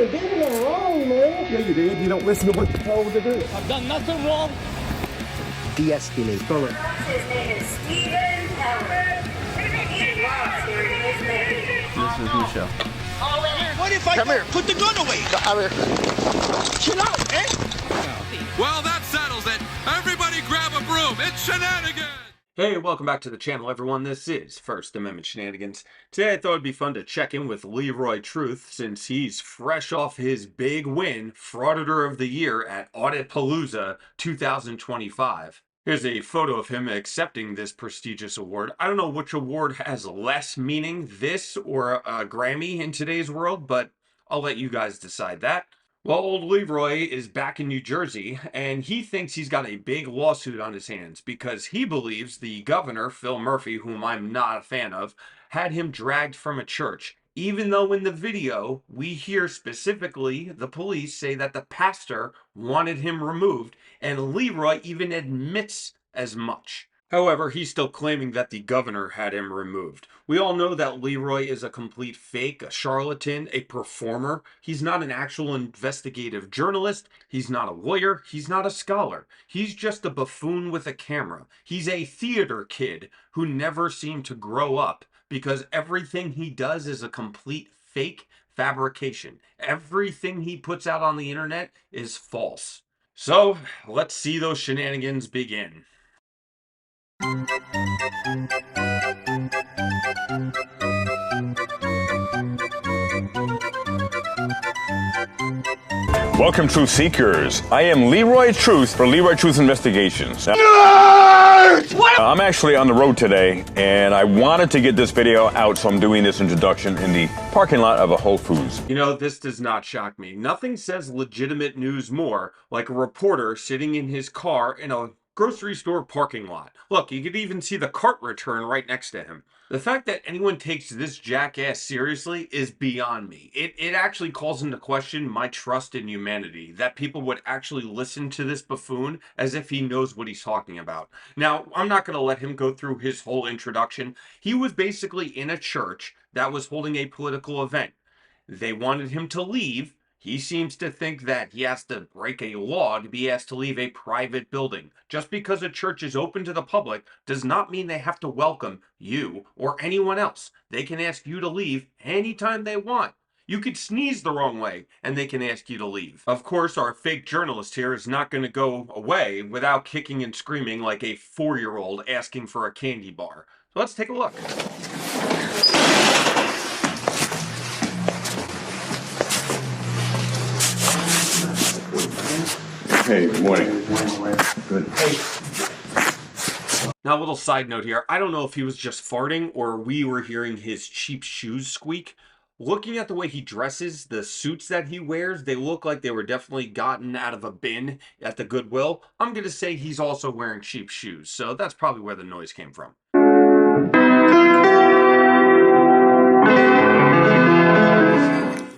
didn't do nothing wrong, man. Yeah, you did. You don't listen to what you told to do. I've done nothing wrong. De-escalate. His name is Stephen Howard. He lost here in his name. This is Michelle. What if I put the gun away? Come here. Chill out, eh? Well, that settles it. Everybody grab a broom. It's Shenanigans. Hey, welcome back to the channel, everyone. This is First Amendment Shenanigans. Today I thought it'd be fun to check in with Leroy Truth since he's fresh off his big win, Frauditor of the Year at Auditpalooza 2025. Here's a photo of him accepting this prestigious award. I don't know which award has less meaning, this or a Grammy in today's world, but I'll let you guys decide that. Well, old Leroy is back in New Jersey, and he thinks he's got a big lawsuit on his hands because he believes the governor, Phil Murphy, whom I'm not a fan of, had him dragged from a church. Even though in the video, we hear specifically the police say that the pastor wanted him removed, and Leroy even admits as much. However, he's still claiming that the governor had him removed. We all know that Leroy is a complete fake, a charlatan, a performer. He's not an actual investigative journalist. He's not a lawyer. He's not a scholar. He's just a buffoon with a camera. He's a theater kid who never seemed to grow up because everything he does is a complete fake fabrication. Everything he puts out on the internet is false. So, let's see those shenanigans begin. Welcome, Truth Seekers. I am Leroy Truth for Leroy Truth Investigations. I'm actually on the road today, and I wanted to get this video out, so I'm doing this introduction in the parking lot of a Whole Foods. You know, this does not shock me. Nothing says legitimate news more like a reporter sitting in his car in a grocery store parking lot. Look, you could even see the cart return right next to him. The fact that anyone takes this jackass seriously is beyond me. It actually calls into question my trust in humanity, that people would actually listen to this buffoon as if he knows what he's talking about. Now, I'm not going to let him go through his whole introduction. He was basically in a church that was holding a political event. They wanted him to leave. He seems to think that he has to break a law to be asked to leave a private building. Just because a church is open to the public does not mean they have to welcome you or anyone else. They can ask you to leave anytime they want. You could sneeze the wrong way and they can ask you to leave. Of course, our fake journalist here is not going to go away without kicking and screaming like a 4-year-old asking for a candy bar. So let's take a look. Hey, good morning. Good. Now, a little side note here. I don't know if he was just farting or we were hearing his cheap shoes squeak. Looking at the way he dresses, the suits that he wears, they look like they were definitely gotten out of a bin at the Goodwill. I'm going to say he's also wearing cheap shoes, so that's probably where the noise came from.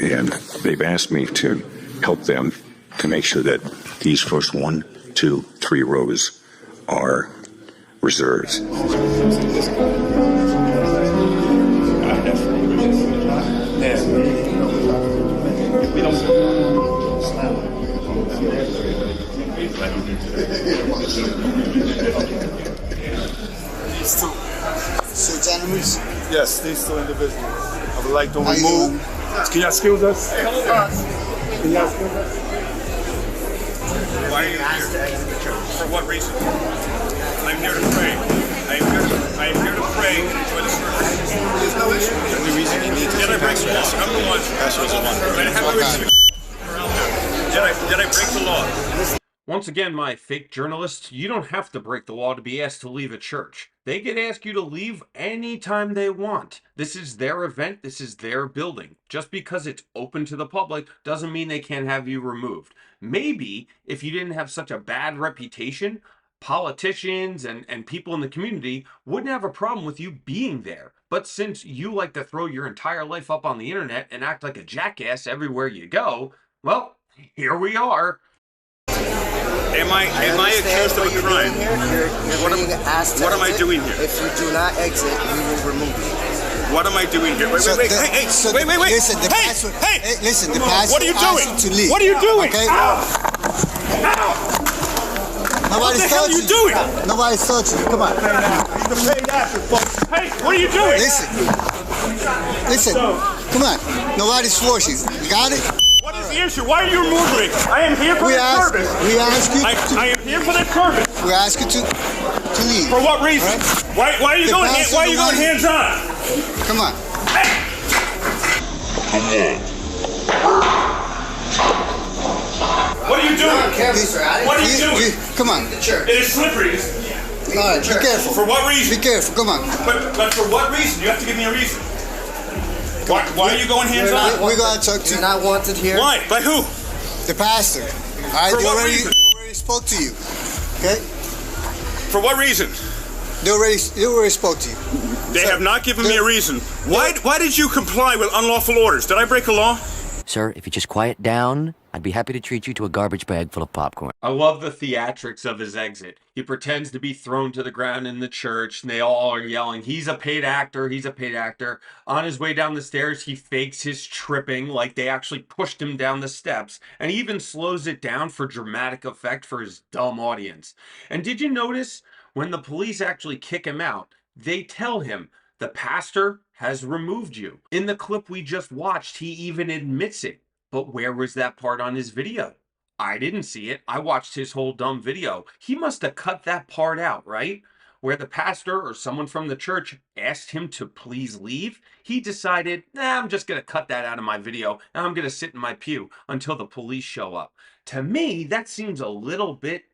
And they've asked me to help them to make sure that these first 1, 2, 3 rows are reserves. Six animals? Yes, these two individuals. I would like to remove. Can y'all excuse us? Can y'all excuse us? Why are you here? For what reason? I'm here to pray. I am here to pray for the service. There's no issue. The only reason you need to Did I break the law? Number one. Did I break the law? Once again, my fake journalist, you don't have to break the law to be asked to leave a church. They can ask you to leave anytime they want. This is their event. This is their building. Just because it's open to the public doesn't mean they can't have you removed. Maybe if you didn't have such a bad reputation, politicians and people in the community wouldn't have a problem with you being there. But since you like to throw your entire life up on the internet and act like a jackass everywhere you go, well, here we are. Am I accused of a crime? You're What am I doing here? If you do not exit, we will remove you. What am I doing here? Wait. Hey, wait. Listen, the Hey, pastor. hey. Hey, listen, the pastor. What are you doing? asked you to leave. What are you doing? Okay. What Nobody's the hell are you doing? Nobody's touching you. Come on. He's the paid actor, folks. Hey, what are you doing? Listen. Come on. Nobody's forcing you. You got it? What is the issue? Why are you moving? I am here for that service. We ask you. I am here for that service. We ask you to leave. For what reason? Right? Why are you going hands on? Come on. What are you doing? What are you doing? Come on. It is slippery. All right, be careful. For what reason? Be careful. Come on. But for what reason? You have to give me a reason. Why are you going hands on? We're going to talk to you. You're not wanted here. Why? By who? The pastor. All right, For they what already reason? spoke to you. Okay? For what reason? They already spoke to you. They have not given me a reason. Why did you comply with unlawful orders? Did I break a law? Sir, if you just quiet down, I'd be happy to treat you to a garbage bag full of popcorn. I love the theatrics of his exit. He pretends to be thrown to the ground in the church, and they all are yelling, he's a paid actor, he's a paid actor. On his way down the stairs, he fakes his tripping like they actually pushed him down the steps, and he even slows it down for dramatic effect for his dumb audience. And did you notice, when the police actually kick him out, they tell him, the pastor has removed you. In the clip we just watched, he even admits it. But where was that part on his video? I didn't see it. I watched his whole dumb video. He must have cut that part out, right? Where the pastor or someone from the church asked him to please leave. He decided, I'm just going to cut that out of my video, and I'm going to sit in my pew until the police show up. To me, that seems a little bit,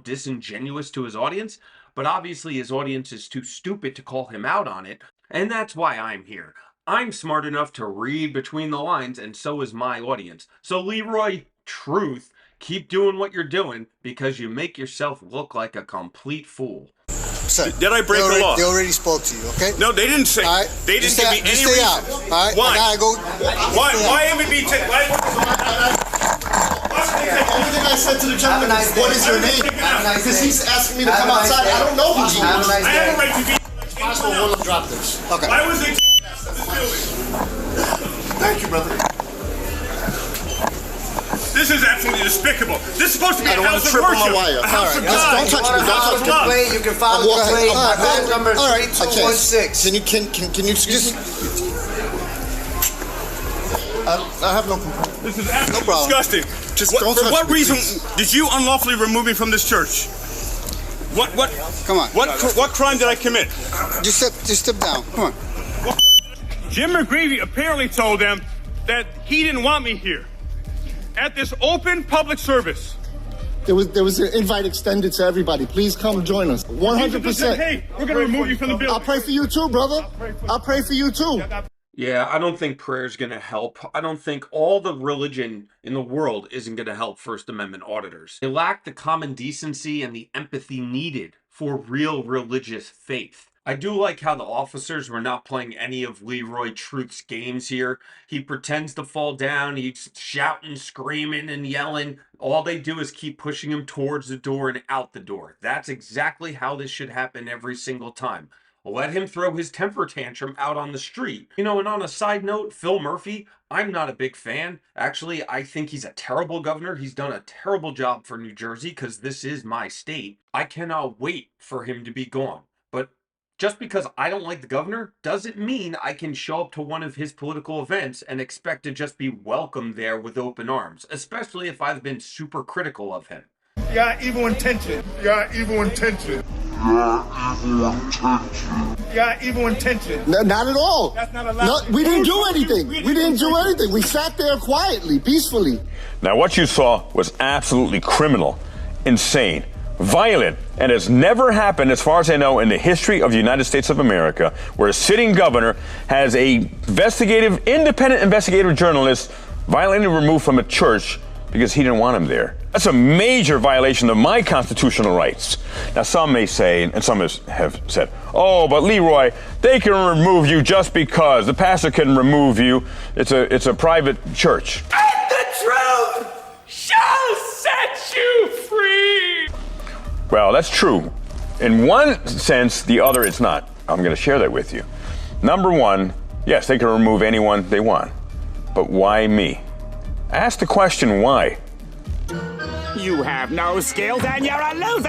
disingenuous to his audience. But obviously his audience is too stupid to call him out on it. And that's why I'm here. I'm smart enough to read between the lines, and so is my audience. So Leroy Truth, keep doing what you're doing, because you make yourself look like a complete fool. Sir, did I break the law? They already spoke to you, okay? No, they didn't say. Right. They didn't give me any stay reason. Out, all right? Why? I gotta go. Why am I being taken? The only thing I said to the gentleman is, what is your name? Because he's asking me to come outside. I don't know who you are. I have a right to be. Possible, we'll drop this. Okay. Why was it this building? Thank you, brother. This is absolutely despicable. This is supposed to be a house of worship. A house of God. Don't touch me. Don't touch me. You can follow the plate. Phone number 3216. Can you just... I have no complaint. This is absolutely disgusting. For what reason did you unlawfully remove me from this church? What? Come on. What crime did I commit? Just step down. Come on. Jim McGreevy apparently told them that he didn't want me here at this open public service. There was an invite extended to everybody. Please come join us. 100%. Hey, we're going to remove you from the building. I'll pray for you too, brother. I'll pray for you too. Yeah, I don't think prayer's going to help. I don't think all the religion in the world isn't going to help First Amendment auditors. They lack the common decency and the empathy needed for real religious faith. I do like how the officers were not playing any of Leroy Truth's games here. He pretends to fall down, he's shouting, screaming, and yelling. All they do is keep pushing him towards the door and out the door. That's exactly how this should happen every single time. Let him throw his temper tantrum out on the street. And on a side note, Phil Murphy, I'm not a big fan. Actually, I think he's a terrible governor. He's done a terrible job for New Jersey because this is my state. I cannot wait for him to be gone. But just because I don't like the governor doesn't mean I can show up to one of his political events and expect to just be welcomed there with open arms, especially if I've been super critical of him. You got evil intention. You got evil intention. Yeah, evil intention. No, not at all. That's not allowed. No, we didn't do anything. We didn't do anything. We sat there quietly, peacefully. Now, what you saw was absolutely criminal, insane, violent, and has never happened, as far as I know, in the history of the United States of America, where a sitting governor has a independent investigative journalist violently removed from a church because he didn't want him there. That's a major violation of my constitutional rights. Now, some may say, and some have said, oh, but Leroy, they can remove you just because. The pastor can remove you. It's a private church. And the truth shall set you free. Well, that's true. In one sense, the other it's not. I'm going to share that with you. Number one, yes, they can remove anyone they want. But why me? Ask the question why. You have no skills and you're a loser!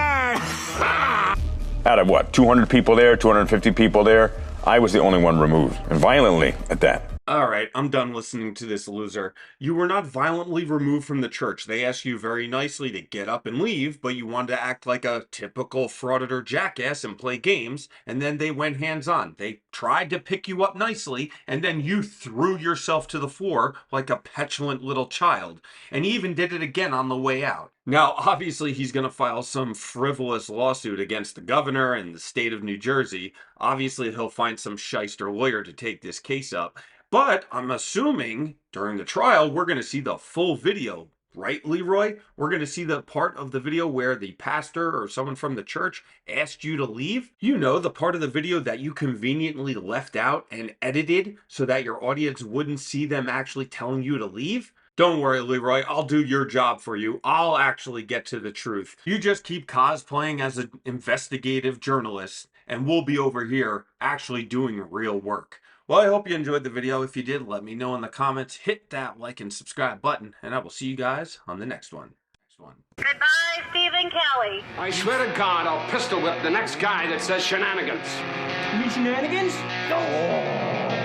Out of what, 200 people there, 250 people there, I was the only one removed, and violently at that. Alright, I'm done listening to this loser. You were not violently removed from the church. They asked you very nicely to get up and leave, but you wanted to act like a typical Frauditor jackass and play games, and then they went hands-on. They tried to pick you up nicely, and then you threw yourself to the floor like a petulant little child. And he even did it again on the way out. Now, obviously, he's going to file some frivolous lawsuit against the governor and the state of New Jersey. Obviously, he'll find some shyster lawyer to take this case up. But I'm assuming during the trial, we're going to see the full video. Right, Leroy? We're going to see the part of the video where the pastor or someone from the church asked you to leave. You know, the part of the video that you conveniently left out and edited so that your audience wouldn't see them actually telling you to leave. Don't worry, Leroy, I'll do your job for you. I'll actually get to the truth. You just keep cosplaying as an investigative journalist, and we'll be over here actually doing real work. Well, I hope you enjoyed the video. If you did, let me know in the comments. Hit that like and subscribe button, and I will see you guys on the next one. Goodbye, Stephen Kelly. I swear to God, I'll pistol whip the next guy that says shenanigans. You mean shenanigans? No.